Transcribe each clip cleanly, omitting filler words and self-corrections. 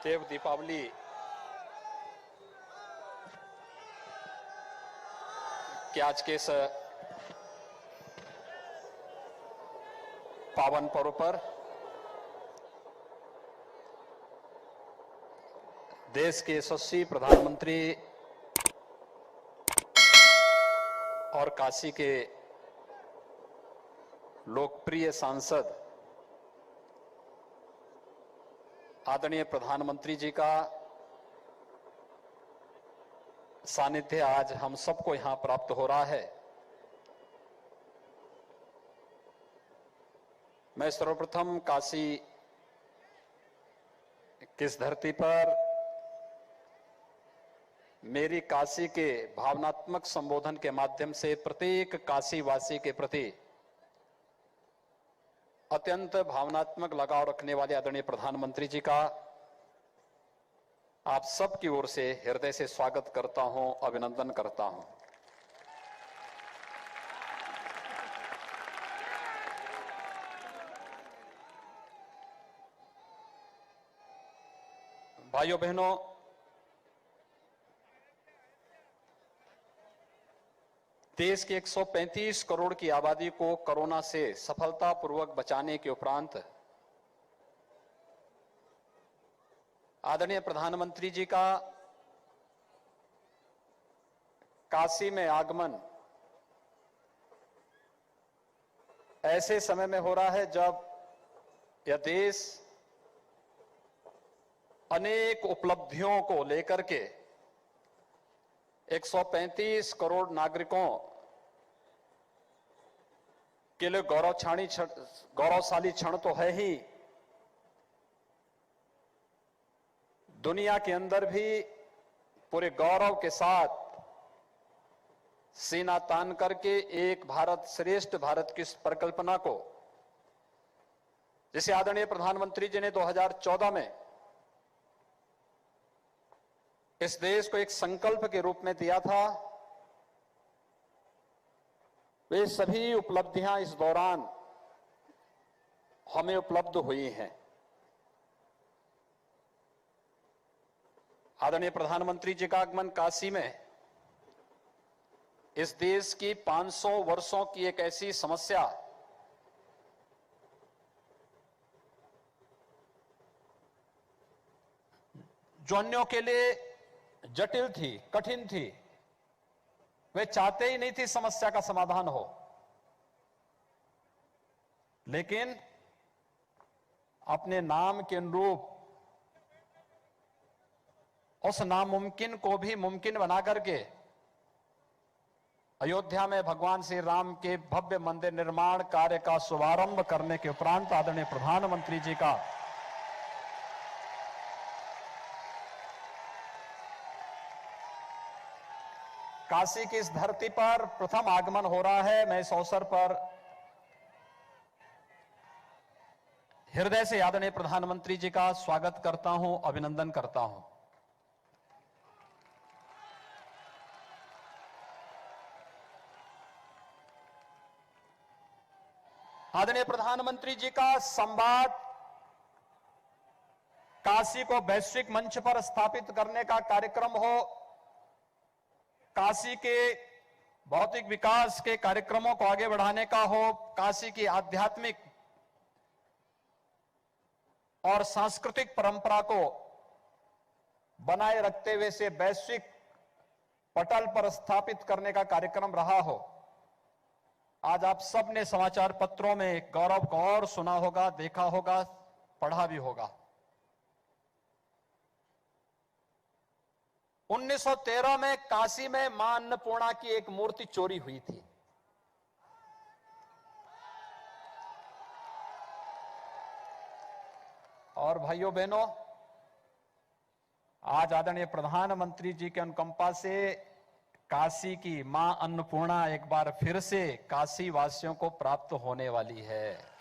देव दीपावली के आज के इस पावन पर्व पर देश के यशस्वी प्रधानमंत्री और काशी के लोकप्रिय सांसद आदरणीय प्रधानमंत्री जी का सानिध्य आज हम सबको यहां प्राप्त हो रहा है। मैं सर्वप्रथम काशी किस धरती पर मेरी काशी के भावनात्मक संबोधन के माध्यम से प्रत्येक काशीवासी के प्रति अत्यंत भावनात्मक लगाव रखने वाले आदरणीय प्रधानमंत्री जी का आप सबकी ओर से हृदय से स्वागत करता हूं, अभिनंदन करता हूं। भाइयों बहनों, देश के 135 करोड़ की आबादी को कोरोना से सफलतापूर्वक बचाने के उपरांत आदरणीय प्रधानमंत्री जी का काशी में आगमन ऐसे समय में हो रहा है जब यह देश अनेक उपलब्धियों को लेकर के 135 करोड़ नागरिकों के लिए गौरवशाली क्षण तो है ही, दुनिया के अंदर भी पूरे गौरव के साथ सीना तान करके एक भारत श्रेष्ठ भारत की इस परिकल्पना को, जिसे आदरणीय प्रधानमंत्री जी ने 2014 में इस देश को एक संकल्प के रूप में दिया था, वे सभी उपलब्धियां इस दौरान हमें उपलब्ध हुई हैं। आदरणीय प्रधानमंत्री जी का आगमन काशी में इस देश की 500 वर्षों की एक ऐसी समस्या जो अन्यों के लिए जटिल थी, कठिन थी, वे चाहते ही नहीं थी समस्या का समाधान हो, लेकिन अपने नाम के अनुरूप उस नामुमकिन को भी मुमकिन बना करके अयोध्या में भगवान श्री राम के भव्य मंदिर निर्माण कार्य का शुभारंभ करने के उपरांत आदरणीय प्रधानमंत्री जी का काशी की इस धरती पर प्रथम आगमन हो रहा है। मैं इस अवसर पर हृदय से आदरणीय प्रधानमंत्री जी का स्वागत करता हूं, अभिनंदन करता हूं। आदरणीय प्रधानमंत्री जी का संवाद काशी को वैश्विक मंच पर स्थापित करने का कार्यक्रम हो, काशी के भौतिक विकास के कार्यक्रमों को आगे बढ़ाने का हो, काशी की आध्यात्मिक और सांस्कृतिक परंपरा को बनाए रखते हुए से वैश्विक पटल पर स्थापित करने का कार्यक्रम रहा हो। आज आप सब ने समाचार पत्रों में गौरव को और सुना होगा, देखा होगा, पढ़ा भी होगा। 1913 में काशी में मां अन्नपूर्णा की एक मूर्ति चोरी हुई थी। और भाइयों बहनों, आज आदरणीय प्रधानमंत्री जी के अनुकंपा से काशी की मां अन्नपूर्णा एक बार फिर से काशी वासियों को प्राप्त होने वाली है।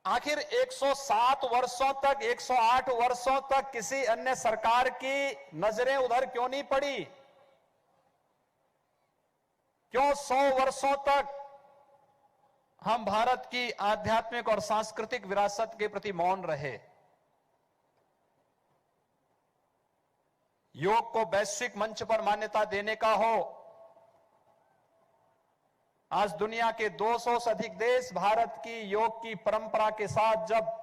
आखिर 107 वर्षों तक, 108 वर्षों तक किसी अन्य सरकार की नजरें उधर क्यों नहीं पड़ी? क्यों 100 वर्षों तक हम भारत की आध्यात्मिक और सांस्कृतिक विरासत के प्रति मौन रहे? योग को वैश्विक मंच पर मान्यता देने का हो, आज दुनिया के 200 से अधिक देश भारत की योग की परंपरा के साथ जब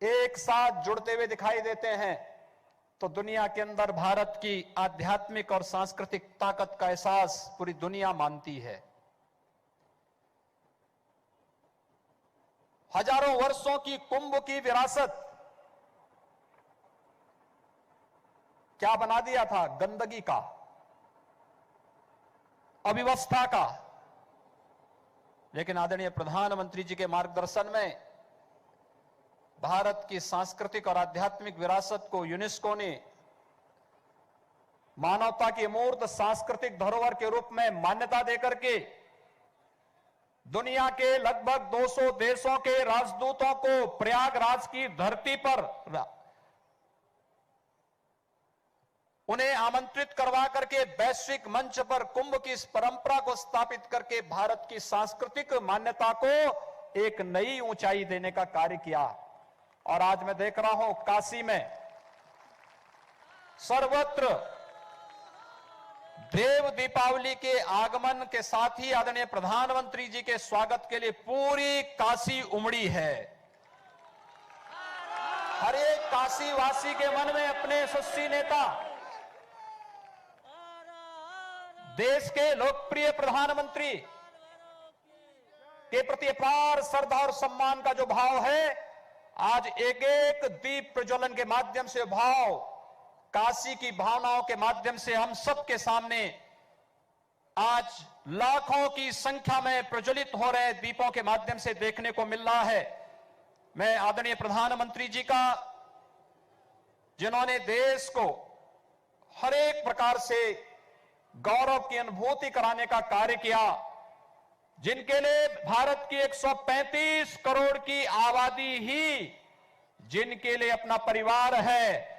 एक साथ जुड़ते हुए दिखाई देते हैं, तो दुनिया के अंदर भारत की आध्यात्मिक और सांस्कृतिक ताकत का एहसास पूरी दुनिया मानती है। हजारों वर्षों की कुंभ की विरासत क्या बना दिया था? गंदगी का, अव्यवस्था का। लेकिन आदरणीय प्रधानमंत्री जी के मार्गदर्शन में भारत की सांस्कृतिक और आध्यात्मिक विरासत को यूनेस्को ने मानवता की अमूर्त सांस्कृतिक धरोहर के रूप में मान्यता देकर के दुनिया के लगभग 200 देशों के राजदूतों को प्रयागराज की धरती पर उन्हें आमंत्रित करवा करके वैश्विक मंच पर कुंभ की इस परंपरा को स्थापित करके भारत की सांस्कृतिक मान्यता को एक नई ऊंचाई देने का कार्य किया। और आज मैं देख रहा हूं काशी में सर्वत्र देव दीपावली के आगमन के साथ ही आदरणीय प्रधानमंत्री जी के स्वागत के लिए पूरी काशी उमड़ी है। हर एक काशी वासी के मन में अपने यशस्वी नेता, देश के लोकप्रिय प्रधानमंत्री के प्रति अपार श्रद्धा और सम्मान का जो भाव है, आज एक एक दीप प्रज्वलन के माध्यम से भाव काशी की भावनाओं के माध्यम से हम सबके सामने आज लाखों की संख्या में प्रज्वलित हो रहे दीपों के माध्यम से देखने को मिल रहा है। मैं आदरणीय प्रधानमंत्री जी का, जिन्होंने देश को हर एक प्रकार से गौरव की अनुभूति कराने का कार्य किया, जिनके लिए भारत की 135 करोड़ की आबादी ही जिनके लिए अपना परिवार है,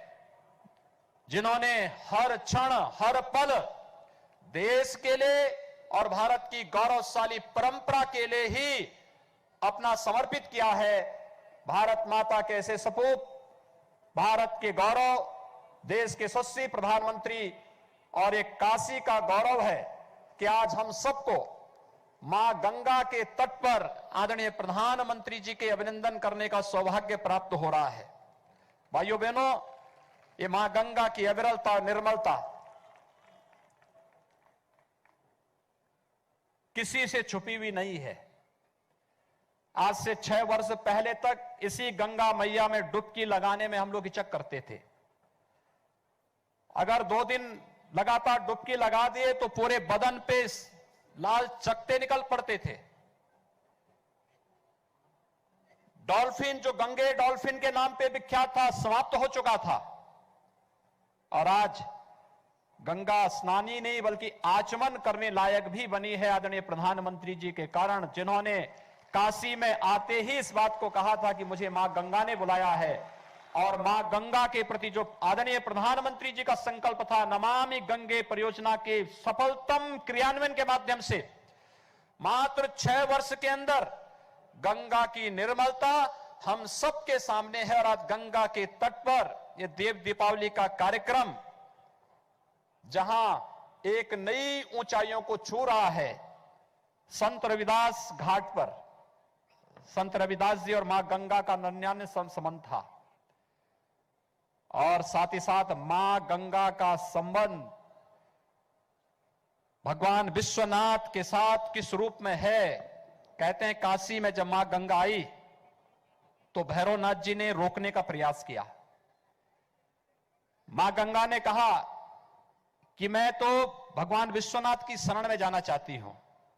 जिन्होंने हर क्षण हर पल देश के लिए और भारत की गौरवशाली परंपरा के लिए ही अपना समर्पित किया है। भारत माता के ऐसे सपूत, भारत के गौरव, देश के यशस्वी प्रधानमंत्री और एक काशी का गौरव है कि आज हम सबको मां गंगा के तट पर आदरणीय प्रधानमंत्री जी के अभिनंदन करने का सौभाग्य प्राप्त हो रहा है। भाइयों बहनों, ये मां गंगा की अविरलता और निर्मलता किसी से छुपी हुई नहीं है। आज से 6 वर्ष पहले तक इसी गंगा मैया में डुबकी लगाने में हम लोग हिचक करते थे। अगर 2 दिन लगातार डुबकी लगा दिए तो पूरे बदन पे लाल चकत्ते निकल पड़ते थे। डॉल्फिन, जो गंगे डॉल्फिन के नाम पे विख्यात था, समाप्त हो चुका था। और आज गंगा स्नान ही नहीं बल्कि आचमन करने लायक भी बनी है आदरणीय प्रधानमंत्री जी के कारण, जिन्होंने काशी में आते ही इस बात को कहा था कि मुझे मां गंगा ने बुलाया है। और मां गंगा के प्रति जो आदरणीय प्रधानमंत्री जी का संकल्प था, नमामि गंगे परियोजना के सफलतम क्रियान्वयन के माध्यम से मात्र 6 वर्ष के अंदर गंगा की निर्मलता हम सबके सामने है। और आज गंगा के तट पर यह देव दीपावली का कार्यक्रम जहां एक नई ऊंचाइयों को छू रहा है, संत रविदास घाट पर संत रविदास जी और मां गंगा का 99 संबंध था। और साथ ही साथ मां गंगा का संबंध भगवान विश्वनाथ के साथ किस रूप में है? कहते हैं काशी में जब मां गंगा आई तो भैरवनाथ जी ने रोकने का प्रयास किया। मां गंगा ने कहा कि मैं तो भगवान विश्वनाथ की शरण में जाना चाहती हूं,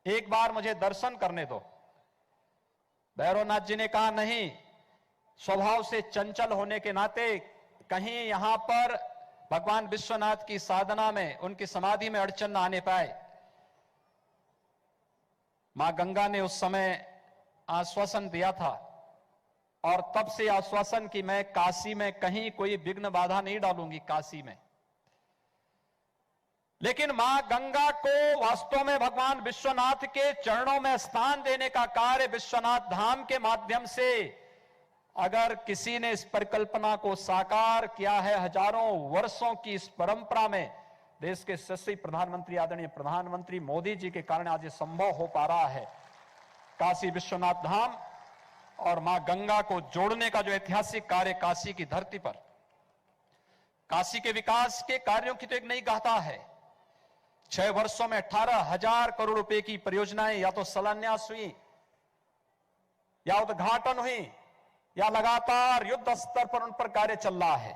एक बार मुझे दर्शन करने दो। भैरवनाथ जी ने कहा नहीं, स्वभाव से चंचल होने के नाते कहीं यहां पर भगवान विश्वनाथ की साधना में, उनकी समाधि में अड़चन न आने पाए। मां गंगा ने उस समय आश्वासन दिया था और तब से आश्वासन कि मैं काशी में कहीं कोई विघ्न बाधा नहीं डालूंगी। काशी में लेकिन मां गंगा को वास्तव में भगवान विश्वनाथ के चरणों में स्थान देने का कार्य विश्वनाथ धाम के माध्यम से अगर किसी ने इस परिकल्पना को साकार किया है, हजारों वर्षों की इस परंपरा में देश के यशस्वी प्रधानमंत्री आदरणीय प्रधानमंत्री मोदी जी के कारण आज ये संभव हो पा रहा है। काशी विश्वनाथ धाम और मां गंगा को जोड़ने का जो ऐतिहासिक कार्य काशी की धरती पर, काशी के विकास के कार्यों की तो एक नई गाथा है। 6 वर्षों में 18,000 करोड़ रुपए की परियोजनाएं या तो शिलान्यास हुई, या उद्घाटन हुई, या लगातार युद्ध स्तर पर उन पर कार्य चल रहा है।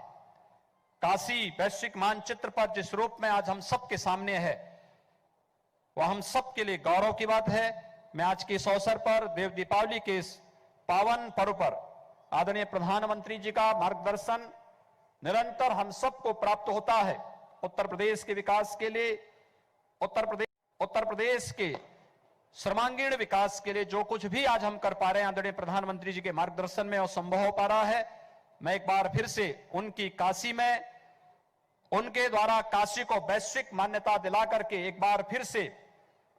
काशी वैश्विक मानचित्र पर जिस रूप में आज हम सबके सामने है, वह हम सबके लिए गौरव की बात है। मैं आज के इस अवसर पर देव दीपावली के इस पावन पर्व पर आदरणीय प्रधानमंत्री जी का मार्गदर्शन निरंतर हम सबको प्राप्त होता है। उत्तर प्रदेश के विकास के लिए, उत्तर प्रदेश के सर्वांगीण विकास के लिए जो कुछ भी आज हम कर पा रहे हैं आदरणीय प्रधानमंत्री जी के मार्गदर्शन में, वो संभव हो पा रहा है। मैं एक बार फिर से उनकी काशी में, उनके द्वारा काशी को वैश्विक मान्यता दिला करके एक बार फिर से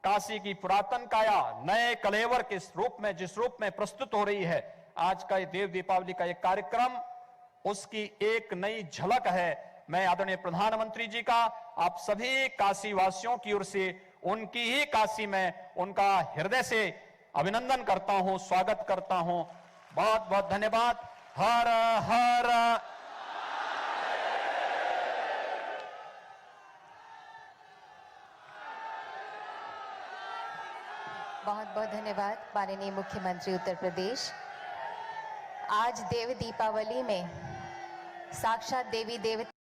काशी की पुरातन काया नए कलेवर के रूप में, जिस रूप में प्रस्तुत हो रही है, आज का ये देव दीपावली का एक कार्यक्रम उसकी एक नई झलक है। मैं आदरणीय प्रधानमंत्री जी का आप सभी काशी वासियों की ओर से उनकी ही काशी में उनका हृदय से अभिनंदन करता हूं, स्वागत करता हूं। बहुत बहुत धन्यवाद। हर हर बहुत बहुत धन्यवाद माननीय मुख्यमंत्री उत्तर प्रदेश। आज देव दीपावली में साक्षात देवी देवता